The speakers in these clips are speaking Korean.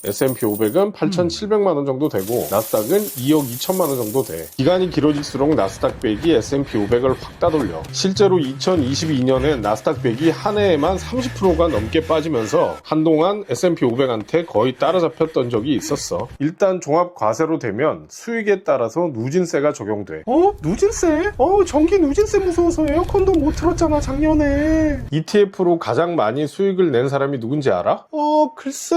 S&P 500은 8,700만원 정도 되고 나스닥은 2억 2천만원 정도 돼. 기간이 길어질수록 나스닥 100이 S&P 500을 확 따돌려. 실제로 2022년에 나스닥 100이 한 해에만 30%가 넘게 빠지면서 한동안 S&P 500한테 거의 따라잡혔던 적이 있었어. 일단 종합 과세로 되면 수익에 따라서 누진세가 적용돼. 누진세? 전기 누진세 무서워서 에어컨도 못 틀었잖아 작년에. ETF로 가장 많이 수익을 낸 사람이 누군지 알아? 글쎄.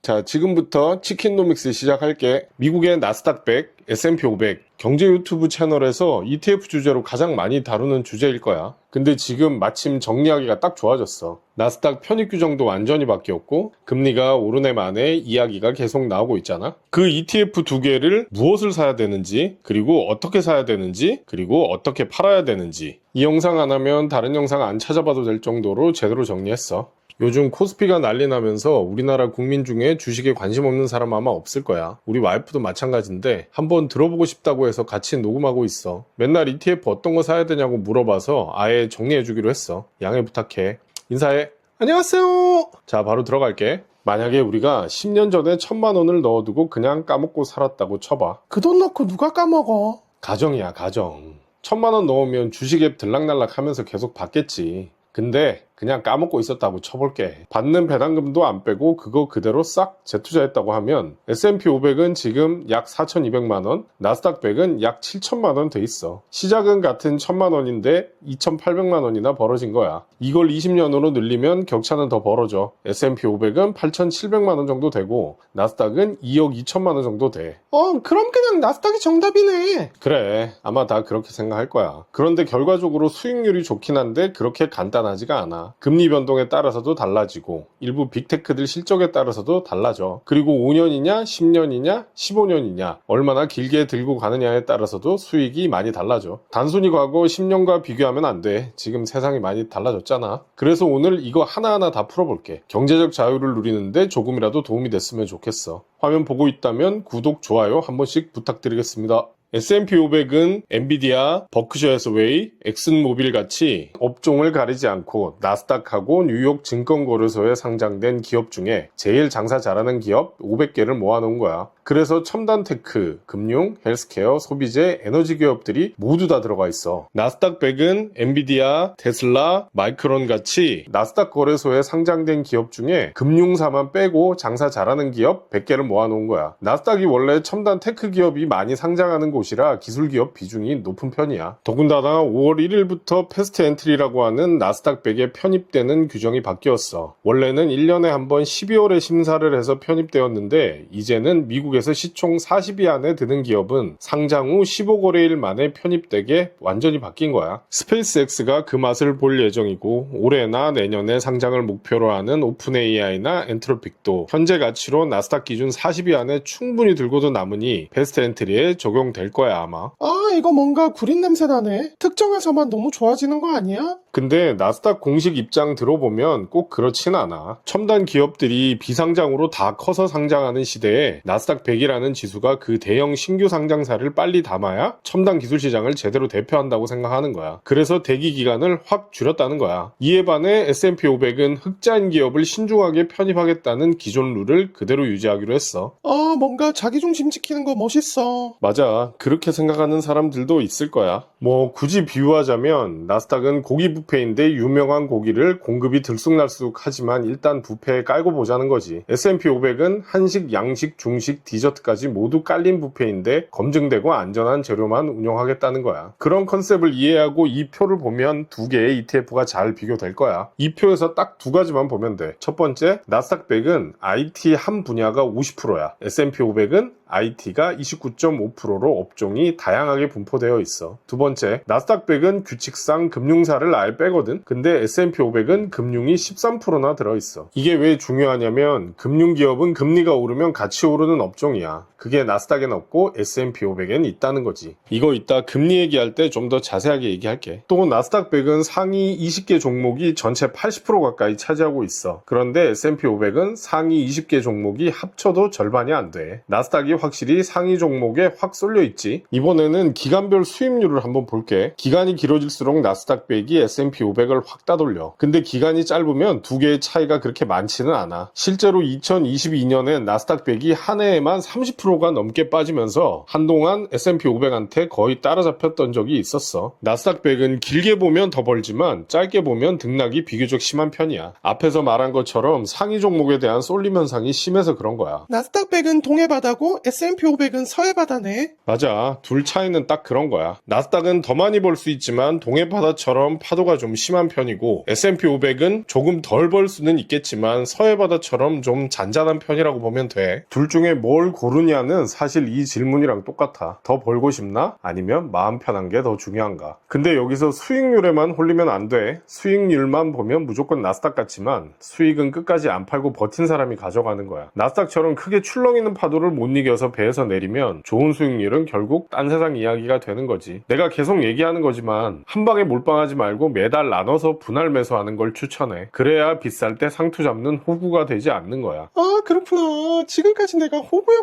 자, 지금부터 치킨노믹스 시작할게. 미국의 나스닥 100, S&P 500, 경제 유튜브 채널에서 ETF 주제로 가장 많이 다루는 주제일 거야. 근데 지금 마침 정리하기가 딱 좋아졌어. 나스닥 편입 규정도 완전히 바뀌었고 금리가 오른 해 만에 이야기가 계속 나오고 있잖아. 그 ETF 두 개를 무엇을 사야 되는지, 그리고 어떻게 사야 되는지, 그리고 어떻게 팔아야 되는지, 이 영상 안 하면 다른 영상 안 찾아봐도 될 정도로 제대로 정리했어. 요즘 코스피가 난리 나면서 우리나라 국민 중에 주식에 관심 없는 사람 아마 없을 거야. 우리 와이프도 마찬가지인데 한번 들어보고 싶다고 해서 같이 녹음하고 있어. 맨날 ETF 어떤 거 사야 되냐고 물어봐서 아예 정리해주기로 했어. 양해 부탁해. 인사해. 안녕하세요. 자, 바로 들어갈게. 만약에 우리가 10년 전에 1,000만 원을 넣어두고 그냥 까먹고 살았다고 쳐봐. 그 돈 넣고 누가 까먹어? 가정이야, 가정. 1,000만 원 넣으면 주식앱 들락날락 하면서 계속 받겠지. 근데 그냥 까먹고 있었다고 쳐볼게. 받는 배당금도 안 빼고 그거 그대로 싹 재투자했다고 하면 S&P 500은 지금 약 4,200만원, 나스닥 100은 약 7천만원 돼 있어. 시작은 같은 1,000만원인데 2,800만원이나 벌어진 거야. 이걸 20년으로 늘리면 격차는 더 벌어져. S&P 500은 8,700만원 정도 되고 나스닥은 2억 2천만원 정도 돼. 그럼 그냥 나스닥이 정답이네. 그래, 아마 다 그렇게 생각할 거야. 그런데 결과적으로 수익률이 좋긴 한데 그렇게 간단하지가 않아. 금리 변동에 따라서도 달라지고 일부 빅테크들 실적에 따라서도 달라져. 그리고 5년이냐 10년이냐 15년이냐 얼마나 길게 들고 가느냐에 따라서도 수익이 많이 달라져. 단순히 과거 10년과 비교하면 안 돼. 지금 세상이 많이 달라졌잖아. 그래서 오늘 이거 하나하나 다 풀어볼게. 경제적 자유를 누리는데 조금이라도 도움이 됐으면 좋겠어. 화면 보고 있다면 구독, 좋아요 한 번씩 부탁드리겠습니다. S&P 500은 엔비디아, 버크셔 해서웨이, 엑슨모빌 같이 업종을 가리지 않고 나스닥하고 뉴욕 증권거래소에 상장된 기업 중에 제일 장사 잘하는 기업 500개를 모아놓은 거야. 그래서 첨단 테크, 금융, 헬스케어, 소비재, 에너지 기업들이 모두 다 들어가 있어. 나스닥 100은 엔비디아, 테슬라, 마이크론 같이 나스닥 거래소에 상장된 기업 중에 금융사만 빼고 장사 잘하는 기업 100개를 모아놓은 거야. 나스닥이 원래 첨단 테크 기업이 많이 상장하는 곳이라 기술 기업 비중이 높은 편이야. 더군다나 5월 1일부터 패스트 엔트리라고 하는 나스닥 100에 편입되는 규정이 바뀌었어. 원래는 1년에 한 번 12월에 심사를 해서 편입되었는데 이제는 미국에서 시총 40위 안에 드는 기업은 상장 후 15거래일 만에 편입되게 완전히 바뀐 거야. 스페이스X가 그 맛을 볼 예정이고 올해나 내년에 상장을 목표로 하는 오픈 AI나 엔트로픽도 현재 가치로 나스닥 기준 40위 안에 충분히 들고도 남으니 패스트 엔트리에 적용될 거야 아마. 이거 뭔가 구린 냄새 나네. 특정해서만 너무 좋아지는 거 아니야? 근데 나스닥 공식 입장 들어보면 꼭 그렇진 않아. 첨단 기업들이 비상장으로 다 커서 상장하는 시대에 나스닥 100이라는 지수가 그 대형 신규 상장사를 빨리 담아야 첨단 기술 시장을 제대로 대표한다고 생각하는 거야. 그래서 대기 기간을 확 줄였다는 거야. 이에 반해 S&P 500은 흑자인 기업을 신중하게 편입하겠다는 기존 룰을 그대로 유지하기로 했어. 뭔가 자기중심 지키는 거 멋있어. 맞아. 그렇게 생각하는 사람들도 있을 거야. 굳이 비유하자면 나스닥은 고기 뷔페인데 유명한 고기를 공급이 들쑥날쑥하지만 일단 뷔페에 깔고 보자는 거지. S&P 500은 한식, 양식, 중식, 디저트까지 모두 깔린 뷔페인데 검증되고 안전한 재료만 운영하겠다는 거야. 그런 컨셉을 이해하고 이 표를 보면 두 개의 ETF가 잘 비교될 거야. 이 표에서 딱 두 가지만 보면 돼. 첫 번째, 나스닥 100은 IT 한 분야가 50%야. S&P 500은 IT가 29.5%로 업종이 다양하게 분포되어 있어. 두 번째, 나스닥 100은 규칙상 금융사를 아예 빼거든. 근데 S&P 500은 금융이 13%나 들어있어. 이게 왜 중요하냐면 금융기업은 금리가 오르면 같이 오르는 업종이야. 그게 나스닥엔 없고 S&P 500엔 있다는 거지. 이거 이따 금리 얘기할 때 좀 더 자세하게 얘기할게. 또 나스닥 100은 상위 20개 종목이 전체 80% 가까이 차지하고 있어. 그런데 S&P 500은 상위 20개 종목이 합쳐도 절반이 안 돼. 나스닥이 확실히 상위 종목에 확 쏠려 있지. 이번에는 기간별 수익률을 한번 한번 볼게. 기간이 길어질수록 나스닥 100이 S&P 500을 확 따돌려. 근데 기간이 짧으면 두 개의 차이가 그렇게 많지는 않아. 실제로 2022년에 나스닥 100이 한 해에만 30%가 넘게 빠지면서 한동안 S&P 500한테 거의 따라잡혔던 적이 있었어. 나스닥 100은 길게 보면 더 벌지만 짧게 보면 등락이 비교적 심한 편이야. 앞에서 말한 것처럼 상위 종목에 대한 쏠림 현상이 심해서 그런 거야. 나스닥 100은 동해 바다고 S&P 500은 서해 바다네. 맞아. 둘 차이는 딱 그런 거야. 나스닥은 더 많이 벌 수 있지만 동해 바다처럼 파도가 좀 심한 편이고 S&P 500은 조금 덜 벌 수는 있겠지만 서해 바다처럼 좀 잔잔한 편이라고 보면 돼. 둘 중에 뭘 고르냐는 사실 이 질문이랑 똑같아. 더 벌고 싶나? 아니면 마음 편한 게 더 중요한가? 근데 여기서 수익률에만 홀리면 안 돼. 수익률만 보면 무조건 나스닥 같지만 수익은 끝까지 안 팔고 버틴 사람이 가져가는 거야. 나스닥처럼 크게 출렁이는 파도를 못 이겨서 배에서 내리면 좋은 수익률은 결국 딴 세상 이야기가 되는 거지. 내가 계속 얘기하는 거지만 한 방에 몰빵하지 말고 매달 나눠서 분할 매수하는 걸 추천해. 그래야 비쌀 때 상투 잡는 호구가 되지 않는 거야. 아, 그렇구나. 지금까지 내가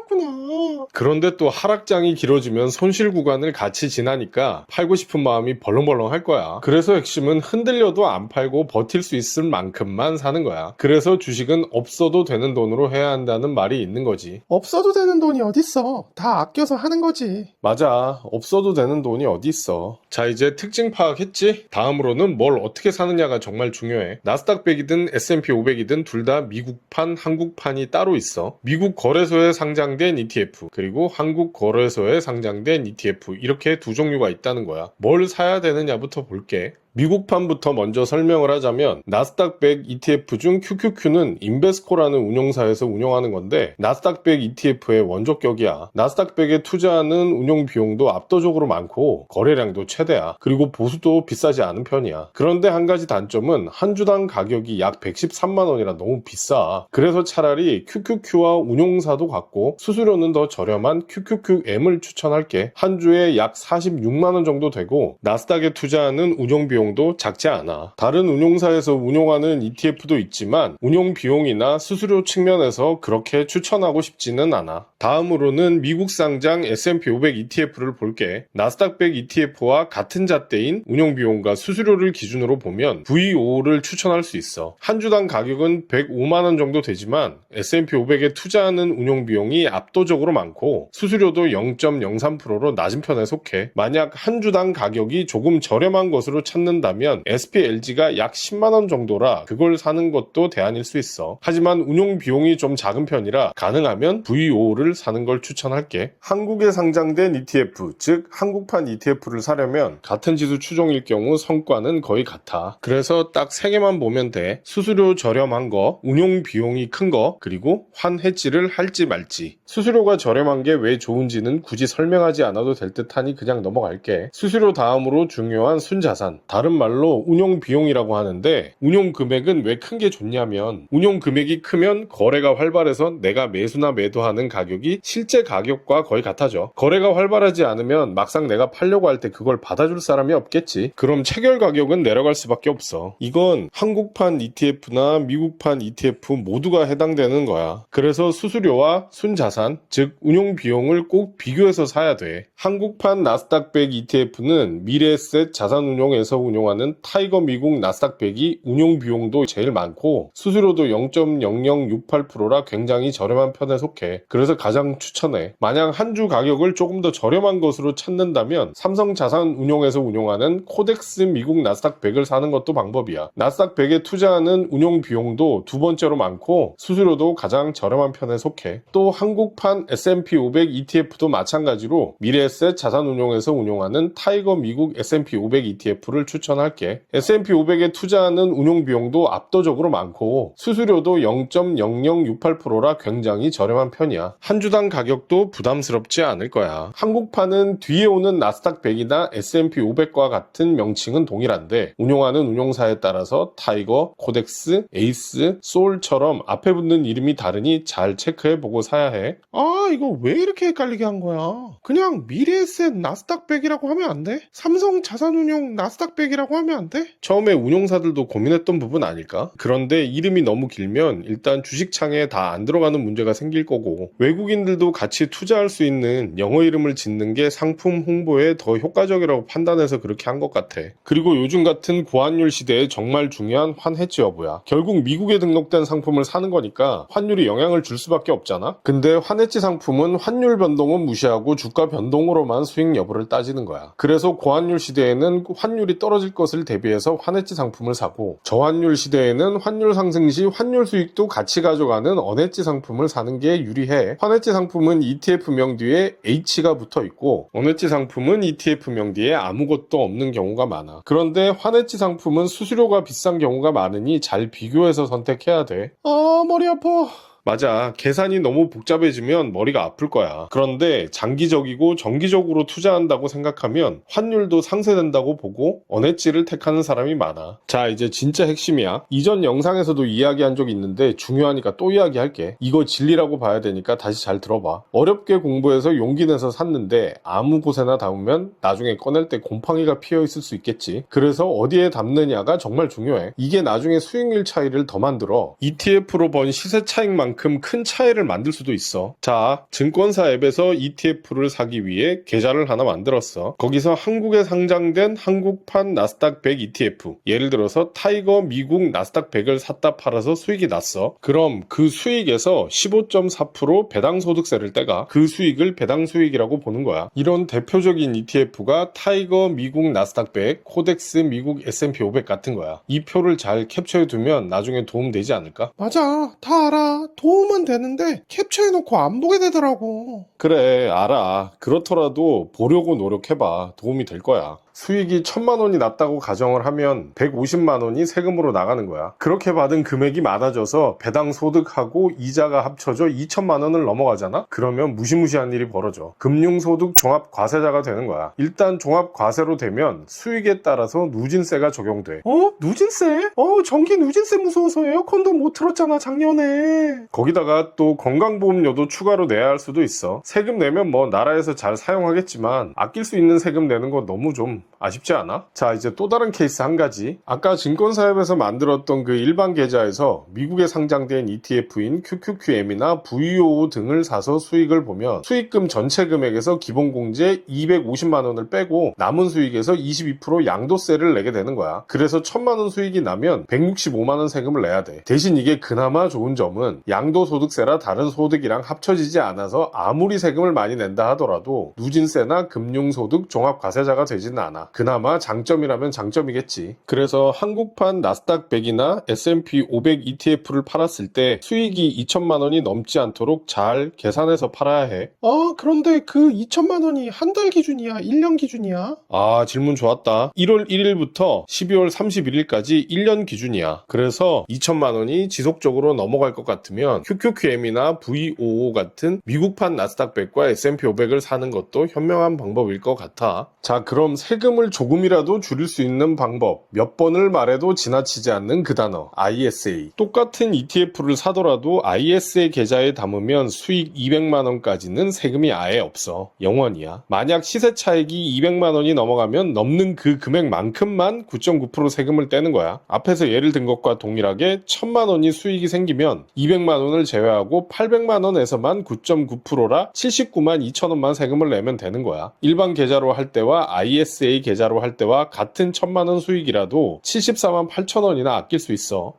호구였구나. 그런데 또 하락장이 길어지면 손실 구간을 같이 지나니까 팔고 싶은 마음이 벌렁벌렁 할 거야. 그래서 핵심은 흔들려도 안 팔고 버틸 수 있을 만큼만 사는 거야. 그래서 주식은 없어도 되는 돈으로 해야 한다는 말이 있는 거지. 없어도 되는 돈이 어딨어. 다 아껴서 하는 거지. 맞아. 없어도 되는 돈이 어디 있어. 자, 이제 특징 파악했지? 다음으로는 뭘 어떻게 사느냐가 정말 중요해. 나스닥 100이든 S&P 500이든 둘 다 미국판, 한국판이 따로 있어. 미국 거래소에 상장된 ETF, 그리고 한국 거래소에 상장된 ETF, 이렇게 두 종류가 있다는 거야. 뭘 사야 되느냐부터 볼게. 미국판부터 먼저 설명을 하자면 나스닥 100 ETF 중 QQQ는 인베스코라는 운용사에서 운영하는 건데 나스닥 100 ETF의 원조격이야. 나스닥 100에 투자하는 운용 비용도 압도적으로 많고 거래량도 최대야. 그리고 보수도 비싸지 않은 편이야. 그런데 한 가지 단점은 한 주당 가격이 약 113만 원이라 너무 비싸. 그래서 차라리 QQQ와 운용사도 같고 수수료는 더 저렴한 QQQM을 추천할게. 한 주에 약 46만 원 정도 되고 나스닥에 투자하는 운용 비용도 작지 않아. 다른 운용사에서 운용하는 ETF도 있지만 운용 비용이나 수수료 측면에서 그렇게 추천하고 싶지는 않아. 다음으로는 미국 상장 S&P 500 ETF를 볼게. 나스닥 100 ETF와 같은 잣대인 운용 비용과 수수료를 기준으로 보면 VO를 추천할 수 있어. 한 주당 가격은 105만 원 정도 되지만 S&P 500에 투자하는 운용 비용이 압도적으로 많고 수수료도 0.03%로 낮은 편에 속해. 만약 한 주당 가격이 조금 저렴한 것으로 찾는다면 SPLG가 약 10만 원 정도라 그걸 사는 것도 대안일 수 있어. 하지만 운용 비용이 좀 작은 편이라 가능하면 VO를 사는 걸 추천할게. 한국에 상장된 ETF, 즉 한국판 ETF를 사려면 같은 지수 추종일 경우 성과는 거의 같아. 그래서 딱 3개만 보면 돼. 수수료 저렴한 거, 운용 비용이 큰 거, 그리고 환해지를 할지 말지. 수수료가 저렴한 게 왜 좋은지는 굳이 설명하지 않아도 될 듯하니 그냥 넘어갈게. 수수료 다음으로 중요한 순자산, 다른 말로 운용 비용이라고 하는데 운용 금액은 왜 큰 게 좋냐면 운용 금액이 크면 거래가 활발해서 내가 매수나 매도하는 가격이 실제 가격과 거의 같아져. 거래가 활발하지 않으면 막상 내가 팔려고 할 때 그걸 받아줄 사람이 없겠지. 그럼 체결 가격은 내려갈 수밖에 없어. 이건 한국판 ETF나 미국판 ETF 모두가 해당되는 거야. 그래서 수수료와 순자산, 즉 운용 비용을 꼭 비교해서 사야 돼. 한국판 나스닥 100 ETF는 미래에셋 자산운용에서 운용하는 타이거 미국 나스닥 100이 운용 비용도 제일 많고 수수료도 0.0068%라 굉장히 저렴한 편에 속해. 그래서 가장 추천해. 만약 한 주 가격을 조금 더 저렴한 것으로 찾는다면 삼성자산운용에서 운용하는 코덱스 미국 나스닥 100을 사는 것도 방법이야. 나스닥 100에 투자하는 운용 비용도 두 번째로 많고 수수료도 가장 저렴한 편에 속해. 또 한국판 S&P 500 ETF도 마찬가지로 미래에셋 자산운용에서 운용하는 타이거 미국 S&P 500 ETF를 추천할게. S&P 500에 투자하는 운용 비용도 압도적으로 많고 수수료도 0.0068%라 굉장히 저렴한 편이야. 한 주당 가격도 부담스럽지 않을 거야. 한국판은 뒤에 오는 나스닥 100이나 S&P 500과 같은 명칭은 동일한데 운용하는 운용사에 따라서 타이거, 코덱스, 에이스, 소울처럼 앞에 붙는 이름이 다르니 잘 체크해보고 사야 해. 아, 이거 왜 이렇게 헷갈리게 한 거야? 그냥 미래에셋 나스닥 100이라고 하면 안 돼? 삼성 자산운용 나스닥 계획이라고 하면 안 돼? 처음에 운용사들도 고민했던 부분 아닐까? 그런데 이름이 너무 길면 일단 주식창에 다 안 들어가는 문제가 생길 거고, 외국인들도 같이 투자할 수 있는 영어 이름을 짓는 게 상품 홍보에 더 효과적이라고 판단해서 그렇게 한 것 같아. 그리고 요즘 같은 고환율 시대에 정말 중요한 환해지 여부야. 결국 미국에 등록된 상품을 사는 거니까 환율이 영향을 줄 수밖에 없잖아? 근데 환해지 상품은 환율 변동은 무시하고 주가 변동으로만 수익 여부를 따지는 거야. 그래서 고환율 시대에는 환율이 떨어질 것을 대비해서 환해지 상품을 사고, 저환율 시대에는 환율 상승 시 환율 수익도 같이 가져가는 언해지 상품을 사는 게 유리해. 환해지 상품은 ETF명 뒤에 H가 붙어 있고, 언해지 상품은 ETF명 뒤에 아무것도 없는 경우가 많아. 그런데 환해지 상품은 수수료가 비싼 경우가 많으니 잘 비교해서 선택해야 돼. 아, 머리 아파. 맞아. 계산이 너무 복잡해지면 머리가 아플 거야. 그런데 장기적이고 정기적으로 투자한다고 생각하면 환율도 상쇄된다고 보고 언해지를 택하는 사람이 많아. 자, 이제 진짜 핵심이야. 이전 영상에서도 이야기한 적이 있는데 중요하니까 또 이야기할게. 이거 진리라고 봐야 되니까 다시 잘 들어봐. 어렵게 공부해서 용기 내서 샀는데 아무 곳에나 담으면 나중에 꺼낼 때 곰팡이가 피어 있을 수 있겠지. 그래서 어디에 담느냐가 정말 중요해. 이게 나중에 수익률 차이를 더 만들어. ETF로 번 시세 차익만큼 큰 차이를 만들 수도 있어. 자, 증권사 앱에서 ETF를 사기 위해 계좌를 하나 만들었어. 거기서 한국에 상장된 한국판 나스닥 100 ETF, 예를 들어서 타이거 미국 나스닥 100을 샀다 팔아서 수익이 났어. 그럼 그 수익에서 15.4% 배당소득세를 떼가 그 수익을 배당수익이라고 보는 거야. 이런 대표적인 ETF가 타이거 미국 나스닥 100, 코덱스 미국 S&P 500 같은 거야. 이 표를 잘 캡처해두면 나중에 도움 되지 않을까? 맞아, 다 알아. 도움은 되는데 캡처해놓고 안 보게 되더라고. 그래, 알아. 그렇더라도 보려고 노력해봐. 도움이 될 거야. 수익이 1000만 원이 났다고 가정을 하면 150만 원이 세금으로 나가는 거야. 그렇게 받은 금액이 많아져서 배당 소득하고 이자가 합쳐져 2천만 원을 넘어가잖아? 그러면 무시무시한 일이 벌어져. 금융소득 종합과세자가 되는 거야. 일단 종합과세로 되면 수익에 따라서 누진세가 적용돼. 누진세? 전기 누진세 무서워서 에어컨도 못 틀었잖아, 작년에. 거기다가 또 건강보험료도 추가로 내야 할 수도 있어. 세금 내면 뭐 나라에서 잘 사용하겠지만 아낄 수 있는 세금 내는 거 너무 좀 아쉽지 않아? 자, 이제 또 다른 케이스 한 가지. 아까 증권사앱에서 만들었던 그 일반 계좌에서 미국에 상장된 ETF인 QQQM이나 VOO 등을 사서 수익을 보면 수익금 전체 금액에서 기본공제 250만 원을 빼고 남은 수익에서 22% 양도세를 내게 되는 거야. 그래서 1000만 원 수익이 나면 165만 원 세금을 내야 돼. 대신 이게 그나마 좋은 점은 양도소득세라 다른 소득이랑 합쳐지지 않아서 아무리 세금을 많이 낸다 하더라도 누진세나 금융소득 종합과세자가 되지는 않아. 그나마 장점이라면 장점이겠지. 그래서 한국판 나스닥 100이나 S&P 500 ETF를 팔았을 때 수익이 2천만 원이 넘지 않도록 잘 계산해서 팔아야 해. 그런데 그 2천만 원이 한 달 기준이야? 1년 기준이야? 아, 질문 좋았다. 1월 1일부터 12월 31일까지 1년 기준이야. 그래서 2천만 원이 지속적으로 넘어갈 것 같으면 QQQM이나 VOO 같은 미국판 나스닥 100과 S&P 500을 사는 것도 현명한 방법일 것 같아. 자, 그럼 세금을 조금이라도 줄일 수 있는 방법. 몇 번을 말해도 지나치지 않는 그 단어, ISA. 똑같은 ETF를 사더라도 ISA 계좌에 담으면 수익 200만 원까지는 세금이 아예 없어. 0원이야. 만약 시세 차익이 200만 원이 넘어가면 넘는 그 금액만큼만 9.9% 세금을 떼는 거야. 앞에서 예를 든 것과 동일하게 1000만 원이 수익이 생기면 200만 원을 제외하고 800만 원에서만 9.9%라 79만 2천 원만 세금을 내면 되는 거야. 일반 계좌로 할 때와 ISA 계좌로 할 때와 같은 1000만 원 수익이라도 74만 8천 원이나 아낄 수 있어.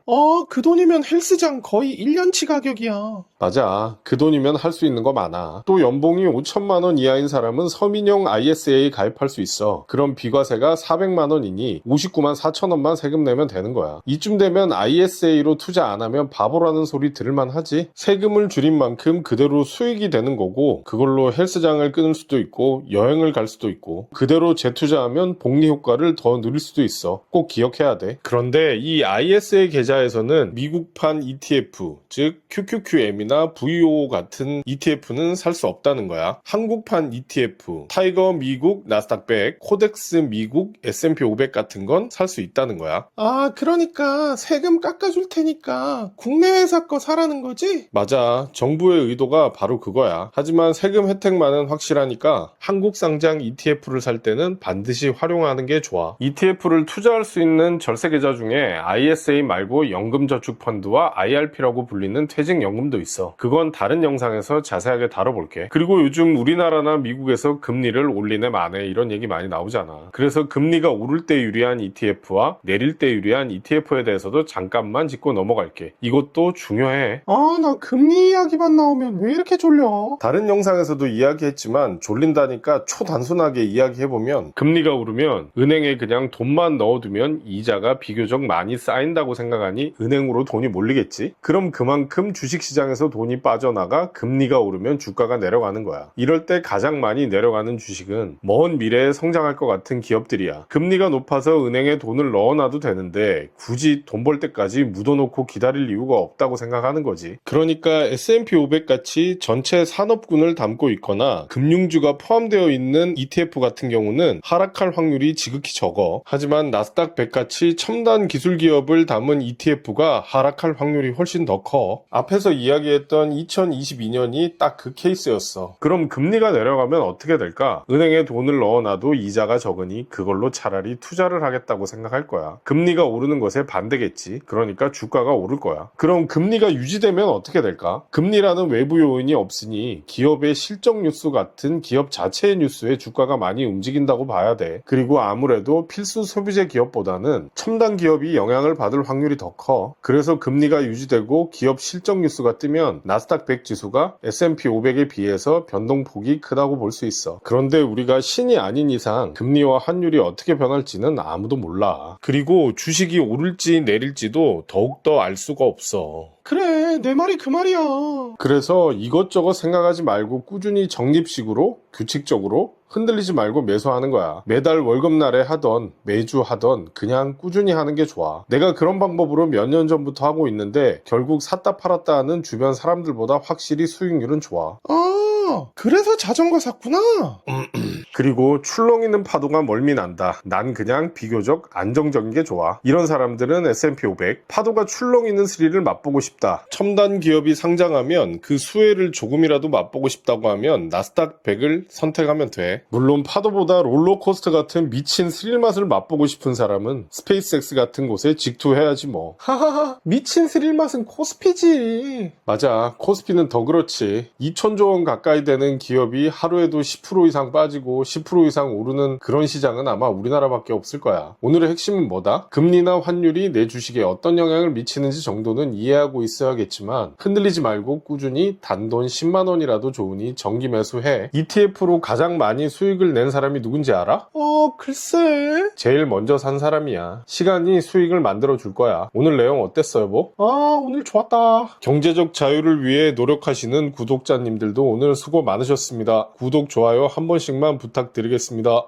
그 돈이면 헬스장 거의 1년치 가격이야. 맞아. 그 돈이면 할 수 있는 거 많아. 또 연봉이 5천만 원 이하인 사람은 서민형 ISA에 가입할 수 있어. 그럼 비과세가 400만 원이니 59만 4천 원만 세금 내면 되는 거야. 이쯤 되면 ISA로 투자 안 하면 바보라는 소리 들을만 하지. 세금을 줄인 만큼 그대로 수익이 되는 거고 그걸로 헬스장을 끊을 수도 있고 여행을 갈 수도 있고 그대로 재투자하면 복리 효과를 더 누릴 수도 있어. 꼭 기억해야 돼. 그런데 이 ISA 계좌에서는 미국판 ETF, 즉 QQQM이나 VOO 같은 ETF는 살 수 없다는 거야. 한국판 ETF, 타이거 미국 나스닥 100, 코덱스 미국 S&P 500 같은 건 살 수 있다는 거야. 그러니까 세금 깎아줄 테니까 국내 회사 거 사라는 거지? 맞아. 정부의 의도가 바로 그거야. 하지만 세금 혜택만은 확실하니까 한국 상장 ETF를 살 때는 반드시 활용하는 게 좋아. ETF를 투자할 수 있는 절세 계좌 중에 ISA 말고 연금저축펀드와 IRP라고 불리는 퇴직연금도 있어. 그건 다른 영상에서 자세하게 다뤄볼게. 그리고 요즘 우리나라나 미국에서 금리를 올리네 마네 이런 얘기 많이 나오잖아. 그래서 금리가 오를 때 유리한 ETF와 내릴 때 유리한 ETF에 대해서도 잠깐만 짚고 넘어갈게. 이것도 중요해. 아, 나 금리 이야기만 나오면 왜 이렇게 졸려? 다른 영상에서도 이야기했지만 졸린다니까 초단순하게 이야기해보면 금리가 오르면 은행에 그냥 돈만 넣어두면 이자가 비교적 많이 쌓인다고 생각하니 은행으로 돈이 몰리겠지? 그럼 그만큼 주식시장에서 돈이 빠져나가 금리가 오르면 주가가 내려가는 거야. 이럴 때 가장 많이 내려가는 주식은 먼 미래에 성장할 것 같은 기업들이야. 금리가 높아서 은행에 돈을 넣어놔도 되는데 굳이 돈 벌 때까지 묻어놓고 기다릴 이유가 없다고 생각하는 거지. 그러니까 S&P 500 같이 전체 산업군을 담고 있거나 금융주가 포함되어 있는 ETF 같은 경우는 하락할 확률이 지극히 적어. 하지만 나스닥 100 같이 첨단 기술 기업을 담은 ETF가 하락할 확률이 훨씬 더 커. 앞에서 이야기했던 2022년이 딱 그 케이스였어. 그럼 금리가 내려가면 어떻게 될까? 은행에 돈을 넣어놔도 이자가 적으니 그걸로 차라리 투자를 하겠다고 생각할 거야. 금리가 오르는 것에 반대겠지. 그러니까 주가가 오를 거야. 그럼 금리가 유지되면 어떻게 될까? 금리라는 외부 요인이 없으니 기업의 실적 뉴스 같은 기업 자체의 뉴스에 주가가 많이 움직인다고 봐야 돼. 그리고 아무래도 필수 소비재 기업보다는 첨단 기업이 영향을 받을 확률이 더 커. 그래서 금리가 유지되고 기업 실적 뉴스가 뜨면 나스닥 100 지수가 S&P 500에 비해서 변동폭이 크다고 볼 수 있어. 그런데 우리가 신이 아닌 이상 금리와 환율이 어떻게 변할지는 아무도 몰라. 그리고 주식이 오를지 내릴지도 더욱더 알 수가 없어. 그래, 내 말이 그 말이야. 그래서 이것저것 생각하지 말고 꾸준히 적립식으로 규칙적으로 흔들리지 말고 매수하는 거야. 매달 월급날에 하던 매주 하던 그냥 꾸준히 하는 게 좋아. 내가 그런 방법으로 몇 년 전부터 하고 있는데 결국 샀다 팔았다 하는 주변 사람들보다 확실히 수익률은 좋아. 아, 그래서 자전거 샀구나. 그리고 출렁이는 파도가 멀미 난다. 난 그냥 비교적 안정적인 게 좋아. 이런 사람들은 S&P 500 파도가 출렁이는 스릴을 맛보고 싶다. 첨단 기업이 상장하면 그 수혜를 조금이라도 맛보고 싶다고 하면 나스닥 100을 선택하면 돼. 물론 파도보다 롤러코스터 같은 미친 스릴 맛을 맛보고 싶은 사람은 스페이스X 같은 곳에 직투해야지 뭐. 하하하, 미친 스릴 맛은 코스피지. 맞아. 코스피는 더 그렇지. 2천조 원 가까이 되는 기업이 하루에도 10% 이상 빠지고 10% 이상 오르는 그런 시장은 아마 우리나라밖에 없을 거야. 오늘의 핵심은 뭐다? 금리나 환율이 내 주식에 어떤 영향을 미치는지 정도는 이해하고 있어야겠지만 흔들리지 말고 꾸준히 단돈 10만 원이라도 좋으니 정기 매수해. ETF로 가장 많이 수익을 낸 사람이 누군지 알아? 글쎄. 제일 먼저 산 사람이야. 시간이 수익을 만들어 줄 거야. 오늘 내용 어땠어, 여보? 오늘 좋았다. 경제적 자유를 위해 노력하시는 구독자님들도 오늘 수고 많으셨습니다. 구독, 좋아요 한 번씩만 부탁드리겠습니다.